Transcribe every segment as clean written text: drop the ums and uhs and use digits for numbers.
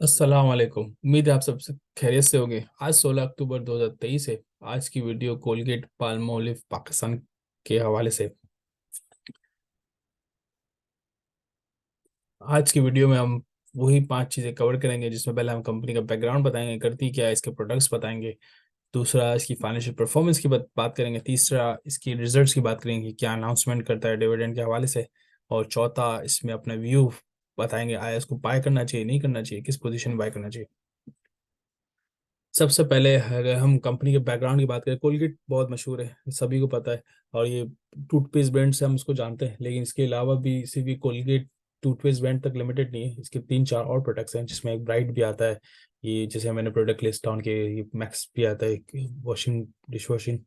अस्सलाम वालेकुम। उम्मीद है आप सब खैरियत से होंगे। आज 16 अक्टूबर 2023 है। आज की वीडियो कोलगेट पाल्मोलिव पाकिस्तान के हवाले से। आज की वीडियो में हम वही 5 चीज़ें कवर करेंगे, जिसमें पहले हम कंपनी का बैकग्राउंड बताएंगे, करती क्या है, इसके प्रोडक्ट्स बताएंगे। दूसरा, इसकी फाइनेंशियल परफॉर्मेंस की बात करेंगे। तीसरा, इसकी रिजल्ट्स की बात करेंगे कि क्या अनाउंसमेंट करता है डिविडेंड के हवाले से। और चौथा, इसमें अपना व्यू बताएंगे, आया इसको बाय करना चाहिए, नहीं करना चाहिए, किस पोजीशन में बाय करना चाहिए। सबसे पहले अगर हम कंपनी के बैकग्राउंड की बात करें, कोलगेट बहुत मशहूर है, सभी को पता है। और ये टूथपेस्ट ब्रांड से हम इसको जानते हैं, लेकिन इसके अलावा भी सिर्फ ये कोलगेट टूथपेस्ट ब्रांड तक लिमिटेड नहीं है। इसके तीन चार और प्रोडक्ट्स हैं, जिसमें एक ब्राइट भी आता है। ये जैसे मैंने प्रोडक्ट लिस्ट डाउन के, ये मैक्स भी आता है, वॉशिंग डिश वॉशिंग।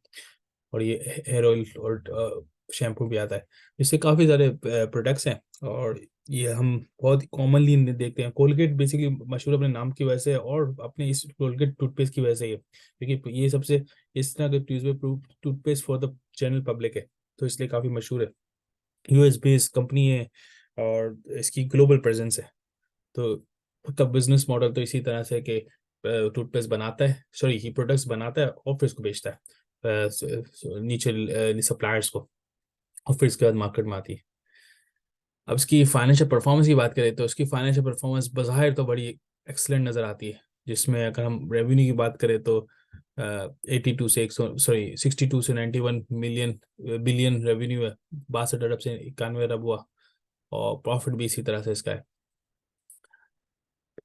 और ये हेयर ऑयल और शैम्पू भी आता है। इससे काफ़ी सारे प्रोडक्ट्स हैं। और ये हम बहुत कॉमनली देखते हैं। कोलगेट बेसिकली मशहूर अपने नाम की वजह से और अपने इस कोलगेट टूथपेस्ट की वजह से ही है, क्योंकि ये सबसे इस तरह के toothpaste toothpaste for the general public है, तो इसलिए काफ़ी मशहूर है। यूएस बेस्ड कंपनी है और इसकी ग्लोबल प्रेजेंस है। तो उसका बिजनेस मॉडल तो इसी तरह से कि टूथपेस्ट बनाता है, सॉरी ही प्रोडक्ट्स बनाता है और फिर उसको बेचता है नीचे सप्लायर्स को, और फिर इसके बाद मार्केट में आती है। अब इसकी फाइनेंशियल परफॉर्मेंस की बात करें तो इसकी फाइनेंशियल परफॉर्मेंस बाहर तो बड़ी एक्सलेंट नज़र आती है। जिसमें अगर हम रेवेन्यू की बात करें तो 82 से 62 से 91 बिलियन रेवेन्यू है। 62 अरब से 91 अरब हुआ। और प्रॉफिट भी इसी तरह से इसका है।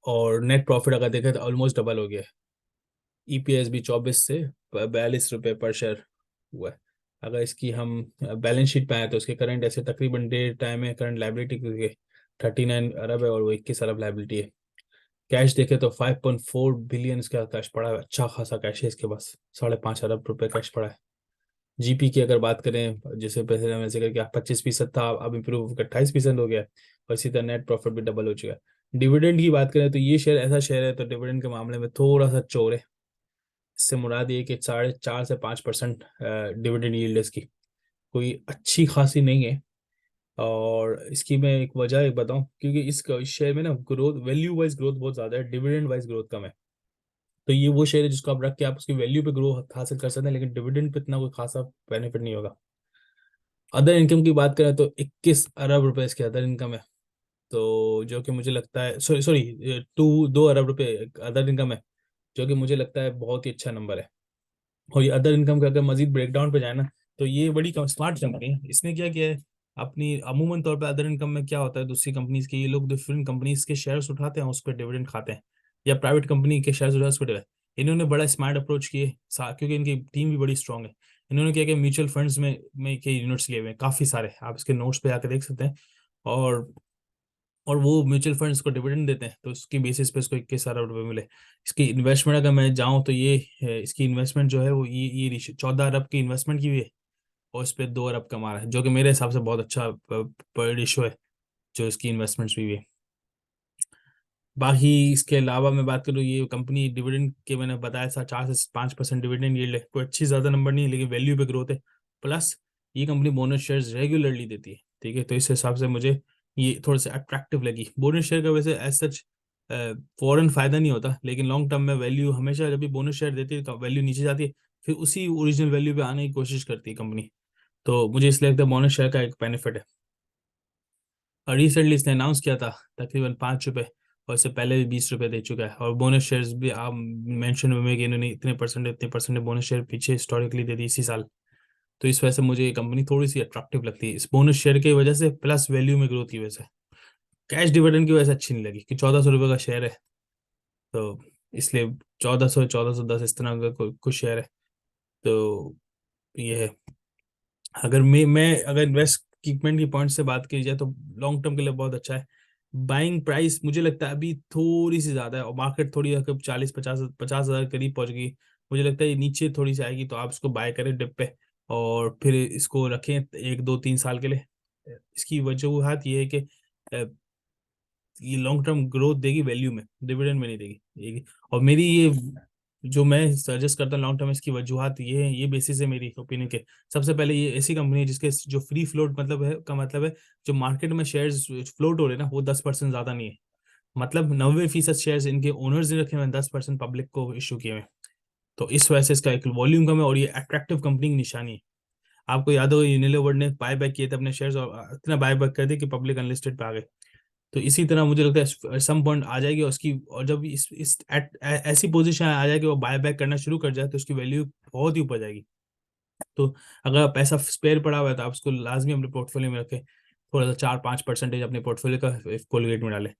और नेट प्रॉफिट अगर देखें तो ऑलमोस्ट डबल हो गया है। ईपीएस भी 24 से 42 रुपये पर शेयर हुआ है। अगर इसकी हम बैलेंस शीट पे आए तो इसके करंट ऐसे तकरीबन डेढ़ टाइम है। करंट लाइबिलिटी के 39 अरब है और वो 21 अरब लाइबिलिटी है। कैश देखे तो 5.4 बिलियन इसका कैश पड़ा है। अच्छा खासा कैश है इसके पास, 5.5 अरब रुपये कैश पड़ा है। जीपी की अगर बात करें, जैसे पैसे में से करके 25% था, अब इम्प्रूव होकर 28% हो गया है। और इसी तरह नेट प्रॉफिट भी डबल हो चुका है। डिविडेंड की बात करें तो ये शेयर ऐसा शेयर है तो डिविडेंड के मामले में थोड़ा सा चोर है। इससे मुराद ये कि 4.5 से 5% डिविडेंड यील्ड इसकी कोई अच्छी खासी नहीं है। और इसकी मैं एक वजह एक बताऊं, क्योंकि इस शेयर में ना ग्रोथ, वैल्यू वाइज ग्रोथ बहुत ज्यादा है, डिविडेंड वाइज ग्रोथ कम है। तो ये वो शेयर है जिसको आप रख के आप उसकी वैल्यू पे ग्रो हासिल कर सकते हैं, लेकिन डिविडेंड पे इतना कोई खासा बेनिफिट नहीं होगा। अदर इनकम की बात करें तो 21 अरब रुपए इसके अदर इनकम है। तो जो कि मुझे लगता है, सॉरी सॉरी, 2 अरब रुपए अदर इनकम है, जो कि मुझे लगता है बहुत ही अच्छा नंबर है। और ये अदर इनकम का अगर मजीद ब्रेकडाउन पे जाए ना, तो ये बड़ी स्मार्ट कंपनी है। इसने क्या किया है, अपनी अमूमन तौर पे अदर इनकम में क्या होता है, दूसरी कंपनीज के ये लोग डिफरेंट कंपनीज के शेयर्स उठाते हैं, उस पर डिविडेंड खाते हैं, या प्राइवेट कंपनी के शेयर्स उठाते हैं उस पर dividend। इन्होंने बड़ा स्मार्ट अप्रोच किए, क्योंकि इनकी टीम भी बड़ी स्ट्रांग है। इन्होंने क्या किया, म्यूचुअल फंड्स में के यूनिट्स लिए हुए हैं काफी सारे, आप इसके नोट्स पे आके देख सकते हैं। और और वो म्यूचुअल फंड्स को डिविडेंड देते हैं, तो उसकी बेसिस पे इसको 21 अरब रुपए मिले। इसकी इन्वेस्टमेंट अगर मैं जाऊं तो ये इसकी इन्वेस्टमेंट जो है वो ये 14 अरब की इन्वेस्टमेंट की हुई है। और इस पे 2 अरब कमा रहा है, जो कि मेरे हिसाब से बहुत अच्छा पर रेशो है जो इसकी इन्वेस्टमेंट्स भी हुई है। बाकी इसके अलावा मैं बात करूँ, ये कंपनी डिविडेंड के मैंने बताया था 4 से 5% डिविडेंड यील्ड है, कोई अच्छी ज़्यादा नंबर नहीं है, लेकिन वैल्यू पे ग्रोथ है। प्लस ये कंपनी बोनस शेयर्स रेगुलरली देती है, ठीक है। तो इस हिसाब से मुझे ये थोड़ा सा अट्रैक्टिव लगी। बोनस शेयर का वैसे एज सच फॉरन फायदा नहीं होता, लेकिन लॉन्ग टर्म में वैल्यू हमेशा, जब भी बोनस शेयर देती है तो वैल्यू नीचे जाती है, फिर उसी ओरिजिनल वैल्यू पे आने की कोशिश करती है कंपनी। तो मुझे इसलिए लगता है बोनस शेयर का एक बेनिफिट है। और रिसेंटली इसने अनाउंस किया था तकरीबन 5 रुपए, और इससे पहले भी 20 रुपए दे चुका है। और बोनस शेयर्स भी आप मेंशन हुए कि इन्होंने इतने परसेंट बोनस शेयर पीछे हिस्टोरिकली दे दी इसी साल। तो इस वजह से मुझे ये कंपनी थोड़ी सी अट्रैक्टिव लगती है, इस बोनस शेयर की वजह से प्लस वैल्यू में ग्रोथ की वजह से। कैश डिविडेंड की वजह से अच्छी नहीं लगी कि 1400 रुपये का शेयर है, तो इसलिए 1400 1410 इस तरह का कुछ शेयर है। तो ये है। अगर मैं अगर इन्वेस्टमेंट की पॉइंट से बात की जाए तो लॉन्ग टर्म के लिए बहुत अच्छा है। बाइंग प्राइस मुझे लगता है अभी थोड़ी सी ज़्यादा है, और मार्केट थोड़ी 40 50 50 हज़ार करीब पहुंच गई। मुझे लगता है ये नीचे थोड़ी सी आएगी, तो आप इसको बाय करें डिप पे, और फिर इसको रखें 1 2 3 साल के लिए। इसकी वजूहत ये है कि ये लॉन्ग टर्म ग्रोथ देगी, वैल्यू में, डिविडेंड में नहीं देगी और मेरी ये जो मैं सजेस्ट करता हूँ लॉन्ग टर्म, इसकी वजूहत ये है, ये बेसिस है मेरी ओपिनियन के। सबसे पहले ये ऐसी कंपनी है जिसके जो फ्री फ्लोट मतलब है, का मतलब है जो मार्केट में शेयर्स फ्लोट हो रहे हैं ना, वो 10% ज़्यादा नहीं है। मतलब 90% शेयर्स इनके ओनर्स ने रखे हुए हैं, 10% पब्लिक को इशू किए हुए हैं। तो इस वजह से इसका एक वॉल्यूम कम है और ये अट्रैक्टिव कंपनी की निशानी है। आपको याद होगा यूनिलीवर ने बाय बैक किए थे अपने शेयर्स और इतना बाय बैक कर दिया कि पब्लिक अनलिस्टेड पे आ गए। तो इसी तरह मुझे लगता है सम पॉइंट आ जाएगी, और उसकी, और जब इस ऐसी पोजीशन आ जाएगी वो बाय बैक करना शुरू कर जाए तो उसकी वैल्यू बहुत ही ऊपर जाएगी। तो अगर पैसा स्पेयर पड़ा हुआ है तो आप उसको लाजमी अपने पोर्टफोलियो में रखें, थोड़ा सा 4-5% अपने पोर्टफोलियो का कोलगेट में डालें।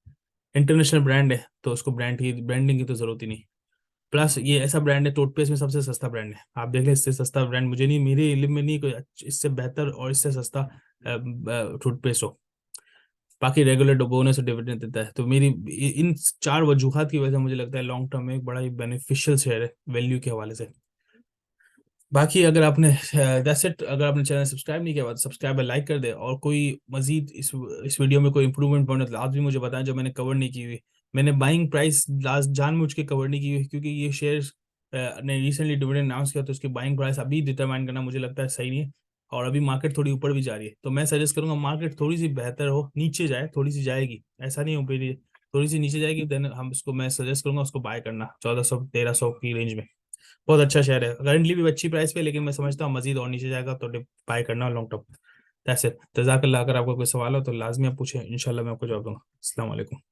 इंटरनेशनल ब्रांड है तो उसको ब्रांडिंग की तो जरूरत ही नहीं। प्लस ये ऐसा ब्रांड है, टूथपेस्ट में सबसे सस्ता ब्रांड है, आप देख लें, इससे सस्ता ब्रांड मुझे नहीं, मेरे इल्म में नहीं कोई इससे बेहतर और इससे सस्ता टूथपेस्ट हो। बाकी रेगुलर बोनस और डिविडेंड देता है। तो मेरी इन 4 वजूहात की वजह से मुझे लगता है लॉन्ग टर्म में एक बड़ा ही बेनिफिशियल शेयर है वैल्यू के हवाले से। बाकी अगर आपने दैट्स इट, अगर आपने चैनल सब्सक्राइब नहीं किया हुआ तो सब्सक्राइब और लाइक कर दे, और कोई मजीद इस वीडियो में कोई इंप्रूवमेंट पॉइंट तो आज भी मुझे बताएं जो मैंने कवर नहीं की हुई। मैंने बाइंग प्राइस लास्ट जानबूझ के कवर नहीं की हुई क्योंकि ये शेयर्स ने रिसेंटली डिविडेंड अनाउंस किया, तो उसकी बाइंग प्राइस अभी डिटरमाइन करना मुझे लगता है सही नहीं है। और अभी मार्केट थोड़ी ऊपर भी जा रही है, तो मैं सजेस्ट करूंगा मार्केट थोड़ी सी बेहतर हो, नीचे जाए, थोड़ी सी जाएगी, ऐसा नहीं हो पे थोड़ी सी नीचे जाएगी, देन हम उसको, मैं सजेस्ट करूंगा उसको बाय करना 1400-1300 की रेंज में। बहुत अच्छा शेयर है, करंटली भी अच्छी प्राइस पे, लेकिन मैं समझता हूँ मजीद और नीचे जाएगा तो बाय करना लॉन्ग टर्म। दैट्स इट, जज़ाकल्लाह। अगर आपको कोई सवाल हो तो लाजमी आप पूछें, इंशाल्लाह मैं आपको जवाब दूंगा। अस्सलाम वालेकुम।